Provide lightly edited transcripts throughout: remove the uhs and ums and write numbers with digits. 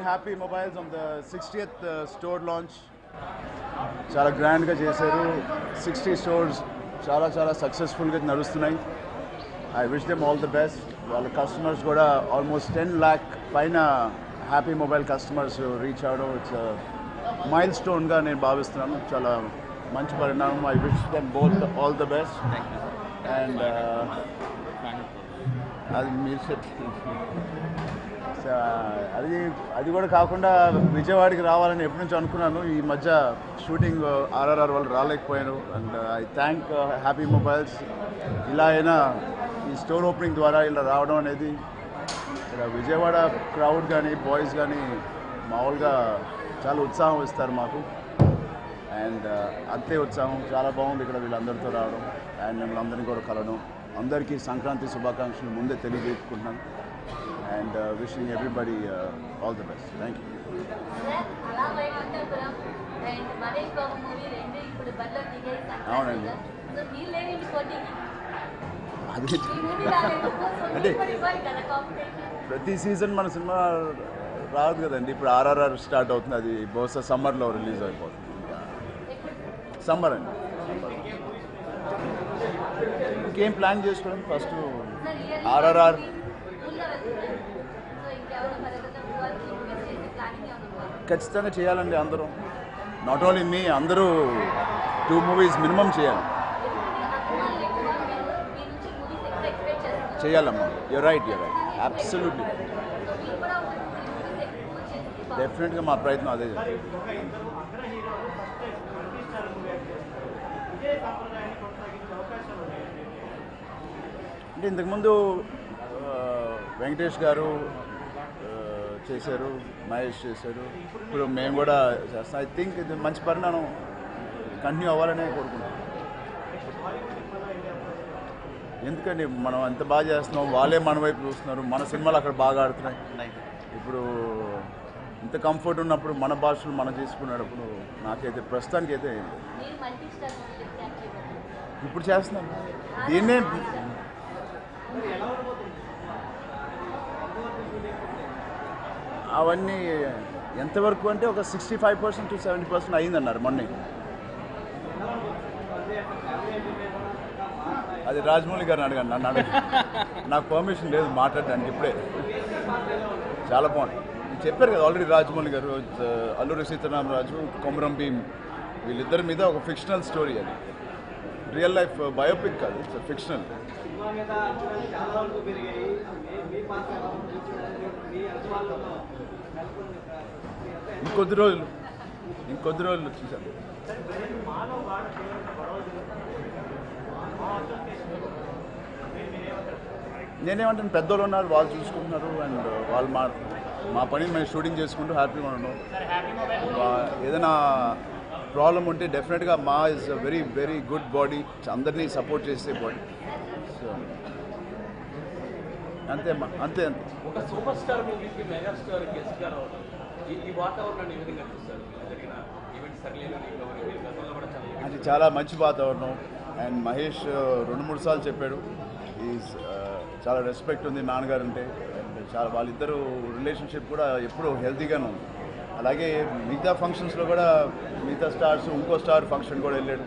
Happy Mobiles on the 60th store launch. చాలా గ్రాండ్గా చేశారు. 60 స్టోర్స్ చాలా సక్సెస్ఫుల్గా నడుస్తున్నాయి. I wish them all the best. వాళ్ళ కస్టమర్స్ కూడా ఆల్మోస్ట్ 10 lakh పైన హ్యాపీ మొబైల్ కస్టమర్స్ రీచ్ అవడం ఇట్స్ మైల్ స్టోన్గా నేను భావిస్తున్నాను. చాలా మంచి పరిణామం. I wish them both all the best. And అది మీరు అది కూడా కాకుండా విజయవాడకి రావాలని ఎప్పటి నుంచి అనుకున్నాను. ఈ మధ్య షూటింగ్ ఆర్ఆర్ఆర్ వాళ్ళు రాలేకపోయాను. And I thank Happy Mobiles. ఇలా అయినా ఈ స్టోర్ ఓపెనింగ్ ద్వారా ఇలా రావడం అనేది ఇక్కడ విజయవాడ క్రౌడ్ కానీ బాయ్స్ కానీ మామూలుగా చాలా ఉత్సాహం ఇస్తారు మాకు. అండ్ అంతే ఉత్సాహం చాలా బాగుంది ఇక్కడ వీళ్ళందరితో రావడం అండ్ మిమ్మల్ని అందరినీ కూడా కలవడం. అందరికీ సంక్రాంతి శుభాకాంక్షలు ముందే తెలియజేసుకుంటున్నాను. And wishing everybody all the best. Thank you. అవునండి. అంటే ప్రతి సీజన్ మన సినిమా రాదు కదండి. ఇప్పుడు ఆర్ఆర్ఆర్ స్టార్ట్ అవుతుంది. అది బహుశా సమ్మర్లో రిలీజ్ అయిపోతుంది. సమ్మర్ అండి. ఇంకేం ప్లాన్ చేసుకోండి. ఫస్ట్ ఆర్ఆర్ఆర్ ఖచ్చితంగా చేయాలండి. అందరూ నాట్ ఓన్లీ మీ, అందరూ 2 movies మినిమం చేయాలమ్మా. Your right absolutely. డెఫినెట్గా మా ప్రయత్నం అదే. అంటే ఇంతకుముందు వెంకటేష్ గారు చేశారు, మహేష్ చేశారు, ఇప్పుడు మేము కూడా చేస్తాం. ఐ థింక్ ఇది మంచి పరిణామం కంటిన్యూ అవ్వాలనే కోరుకుంటున్నాం. ఎందుకండి మనం ఎంత బాగా చేస్తున్నాం, వాళ్ళే మన వైపు చూస్తున్నారు. మన సినిమాలు అక్కడ బాగా ఆడుతున్నాయి. ఇప్పుడు ఇంత కంఫర్ట్ ఉన్నప్పుడు మన భాషలు మనం చేసుకునేటప్పుడు నాకైతే ప్రస్తుతానికి అయితే ఇప్పుడు చేస్తున్నాం. దీన్నే అవన్నీ ఎంతవరకు అంటే ఒక 65% to 70% అయిందన్నారు మొన్నే. అది రాజమౌళి గారిని అడగండి, నన్ను అడగండి. నాకు పర్మిషన్ లేదు మాట్లాడడానికి. ఇప్పుడే చాలా బాగుంది. చెప్పారు కదా ఆల్రెడీ రాజమౌళి గారు, అల్లూరి సీతారామరాజు, కొమరం భీమ్ వీళ్ళిద్దరి మీద ఒక ఫిక్షనల్ స్టోరీ. అది రియల్ లైఫ్ బయోపిక్ కాదు, ఇట్స్ ఫిక్షనల్. ఇంకొద్ది రోజులు చూశాను. నేనేమంటాను, పెద్దోళ్ళు ఉన్నారు, వాళ్ళు చూసుకుంటున్నారు. అండ్ వాళ్ళు మా పని మేము షూటింగ్ చేసుకుంటూ హ్యాపీగా ఉన్నాం. ఏదైనా ప్రాబ్లం ఉంటే డెఫినెట్గా మా is a very very good body, అందరినీ సపోర్ట్ చేసే బాడీ. సో అంతే అంతే. ఒక సూపర్ స్టార్ మూవీకి మెగాస్టార్ గెస్ట్ గా రావడం, ఈ వాతావరణాన్ని ఏ విధంగా చూస్తారు? జరిగిన ఈవెంట్స్ అది చాలా మంచి వాతావరణం. అండ్ మహేష్ 2-3 సార్లు చెప్పాడు, ఈజ్ చాలా రెస్పెక్ట్ ఉంది నాన్నగారు అంటే. అండ్ చాలా వాళ్ళిద్దరూ రిలేషన్షిప్ కూడా ఎప్పుడూ హెల్తీగానే ఉంది. అలాగే మిగతా ఫంక్షన్స్లో కూడా మిగతా స్టార్స్, ఇంకో స్టార్ ఫంక్షన్ కూడా వెళ్ళాడు,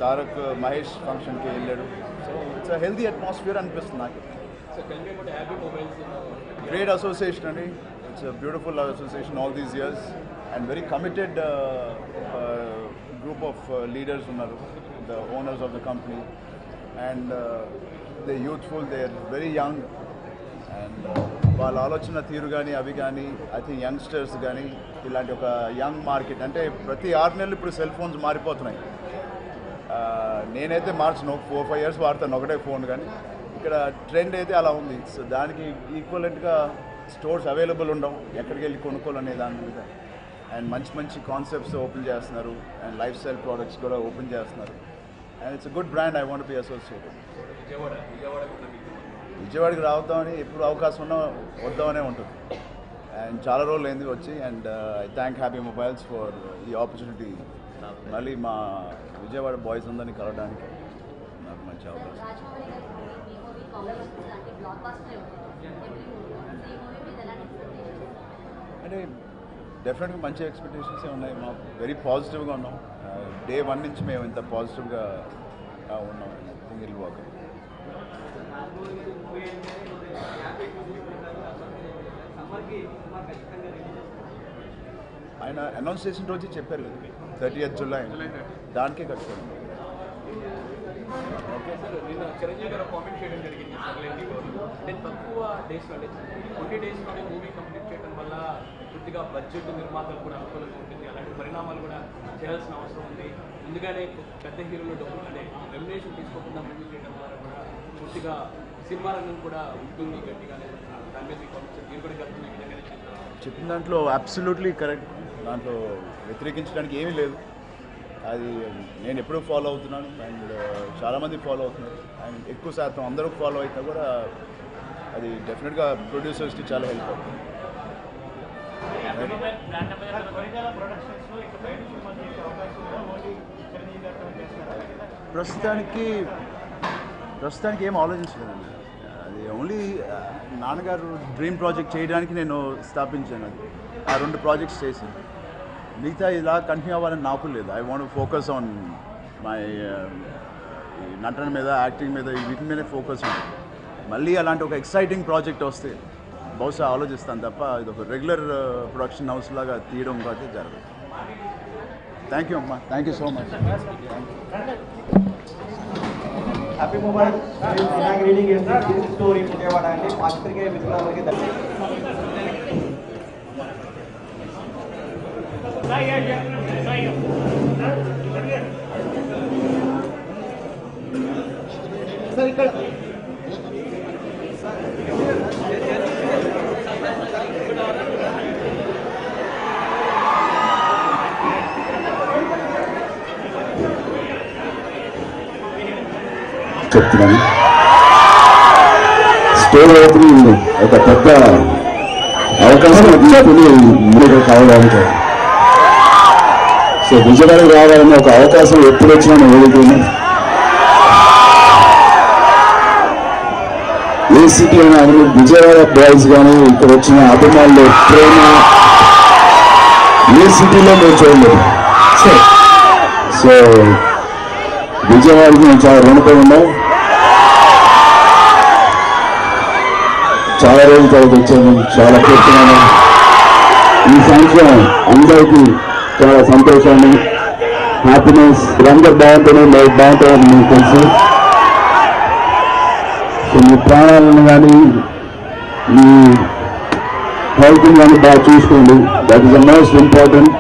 తారక్ మహేష్ ఫంక్షన్కి వెళ్ళాడు. So it's a healthy atmosphere అనిపిస్తుంది నాకు. Great association, and it's a beautiful association all these years, and very committed group of leaders, the owners of the company, and they're youthful, they're very young, and వాళ్ళ ఆలోచన తీరు కానీ అవి కానీ I think youngsters కానీ ఇలాంటి ఒక young market. అంటే ప్రతి 6 నెలలు ఇప్పుడు సెల్ ఫోన్స్ మారిపోతున్నాయి. నేనైతే మార్చను, 4-5 years వాడతాను ఒకటే ఫోన్. కానీ ఇక్కడ ట్రెండ్ అయితే అలా ఉంది. సో దానికి ఈక్వలెంట్గా స్టోర్స్ అవైలబుల్ ఉండవు, ఎక్కడికి వెళ్ళి కొనుక్కోవాలనే దాని మీద. అండ్ మంచి మంచి కాన్సెప్ట్స్ ఓపెన్ చేస్తున్నారు, అండ్ లైఫ్ స్టైల్ ప్రోడక్ట్స్ కూడా ఓపెన్ చేస్తున్నారు. And it's good brand, I want be associated. విజయవాడకి రావద్దామని ఎప్పుడు అవకాశం ఉన్నా వద్దామనే ఉంటుంది. అండ్ చాలా రోజులు అయింది వచ్చి. And I thank Happy mobiles for ఈ ఆపర్చునిటీ. మళ్ళీ మా విజయవాడ బాయ్స్ అందరినీ కలవడానికి నాకు మంచి అవకాశం. అంటే డెఫినెట్గా మంచి ఎక్స్పెక్టేషన్స్ ఉన్నాయి. మాకు వెరీ పాజిటివ్గా ఉన్నాం. డే 1 నుంచి మేము ఇంత పాజిటివ్గా ఉన్నాం. సింగిల్ వాక్ ఆయన అనౌన్స్ చేసిన రోజు చెప్పారు కదా 30th July దానికే ఖచ్చితంగా. ఓకే సార్, నిన్న చిరంజీవి గారు కామెంట్ చేయడం జరిగింది అంటే తక్కువ డేస్లో అంటే 20 డేస్లోనే మూవీ కంప్లీట్ చేయడం వల్ల పూర్తిగా బడ్జెట్ నిర్మాతలు కూడా అనుకూలంగా ఉంటుంది. అలాంటి పరిణామాలు కూడా చేయాల్సిన అవసరం ఉంది. ముందుగానే పెద్ద హీరోలు డబ్బులు అంటే రెమ్యునేషన్ తీసుకోకుండా మూవీ చేయడం ద్వారా కూడా పూర్తిగా సినిమా రంగం కూడా ఉంటుంది గట్టిగానే. దాని మీద మీరు కూడా గతంలో ఈ విధంగానే చెప్పిన దాంట్లో అబ్సల్యూట్లీ కరెక్ట్. దాంట్లో వ్యతిరేకించడానికి ఏమీ లేదు. అది నేను ఎప్పుడూ ఫాలో అవుతున్నాను అండ్ చాలామంది ఫాలో అవుతున్నారు అండ్ ఎక్కువ శాతం అందరూ ఫాలో అయినా కూడా అది డెఫినెట్గా ప్రొడ్యూసర్స్కి చాలా హెల్ప్ అవుతుంది. ప్రస్తుతానికి ఏం ఆలోచించలేదండి. అది ఓన్లీ నాన్నగారు డ్రీమ్ ప్రాజెక్ట్ చేయడానికి నేను స్థాపించాను. అది ఆ 2 ప్రాజెక్ట్స్ చేసి మిగతా ఇలా కంటిన్యూ అవ్వాలని నాకు లేదు. I want focus on my నటన మీద, యాక్టింగ్ మీద, వీటి మీదే ఫోకస్ ఉంటుంది. మళ్ళీ అలాంటి ఒక ఎక్సైటింగ్ ప్రాజెక్ట్ వస్తే బహుశా ఆలోచిస్తాను తప్ప ఇది ఒక రెగ్యులర్ ప్రొడక్షన్ హౌస్ లాగా తీయడం అయితే జరగదు. థ్యాంక్ యూ అమ్మా, thank you so much. Happy mobile reading story Vijayawada అండి. పాత్రికేయ మిత్రులందరికీ సార్ ఇక్కడ చెప్తున్నాను. స్టోర్ ఓపెనింగ్ ఒక పెద్ద అవకాశం తీసుకుని మీరు కావడానికి సో విజయవాడకు రావాలని ఒక అవకాశం ఎప్పుడు వచ్చినా నేను ఎదుగుతుంది. ఏ సిటీ అయినా కానీ విజయవాడ బాయ్స్ కానీ ఇక్కడ వచ్చిన అభిమానులు ప్రేమ ఏ సిటీలో మేము చూడలేదు. సో విజయవాడకి మేము చాలా రుణపడి ఉన్నాం. చాలా రోజుల తర్వాత వచ్చాము, చాలా పూర్తిగాను. ఈ సంవత్సరం అందరికీ చాలా సంతోషాన్ని, హ్యాపీనెస్. అందరు బాగుంటేనే లైఫ్ బాగుంటుందని మీకు తెలుసు. సో మీ ప్రాణాలను కానీ మీ హెల్త్ని కానీ బాగా చూసుకోండి. That is the most important.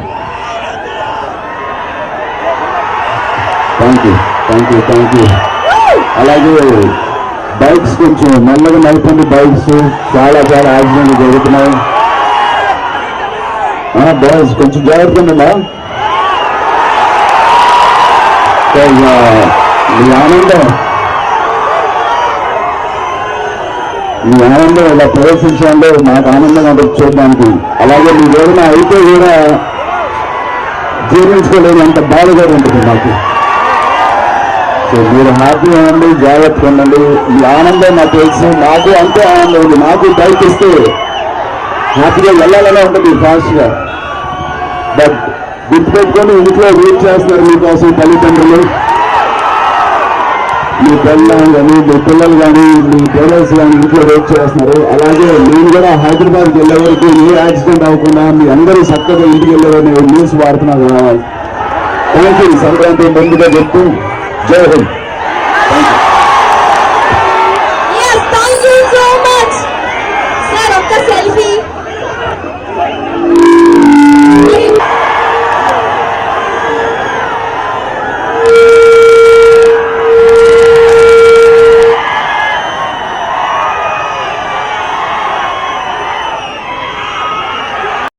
Thank you. అలాగే బైక్స్ కొంచెం మెల్లగా నడపండి. బైక్స్ చాలా యాక్సిడెంట్లు జరుగుతున్నాయి. బాయ్స్ కొంచెం జాగ్రత్తగా ఉందా. మీ ఆనందం ఇలా ప్రదర్శించడంలో నాకు ఆనందంగా ఉంటుంది చూడడానికి. అలాగే మీ ఏదైనా అయితే కూడా జీర్ణించుకోలేనంత బాధగా ఉంటుంది నాకు. సో మీరు హ్యాపీగా ఉండండి, జాగ్రత్తగా ఉండండి. మీ ఆనందం నాకు తెలుసు, నాకు అంతే ఆనందం ఉంది. నాకు బైక్ ఇస్తే హ్యాపీగా వెళ్ళాలనే ఉంటుంది ఫాస్ట్గా. బట్ గుర్తుపెట్టుకొని ఇంట్లో వెయిట్ చేస్తున్నారు మీకోసం తల్లిదండ్రులు, మీ పిల్లలు కానీ, మీ పిల్లలు కానీ, మీ పేరెంట్స్ కానీ ఇంట్లో వెయిట్ చేస్తున్నారు. అలాగే నేను కూడా హైదరాబాద్కి వెళ్ళే వరకు ఏ యాక్సిడెంట్ అవ్వకుండా మీ అందరూ చక్కగా ఇంటికి వెళ్ళేవారు న్యూస్ వాడుతున్నారు. Thank you. సంక్రాంతి ముందుగా చెప్తూ జై హింద్. Thank you.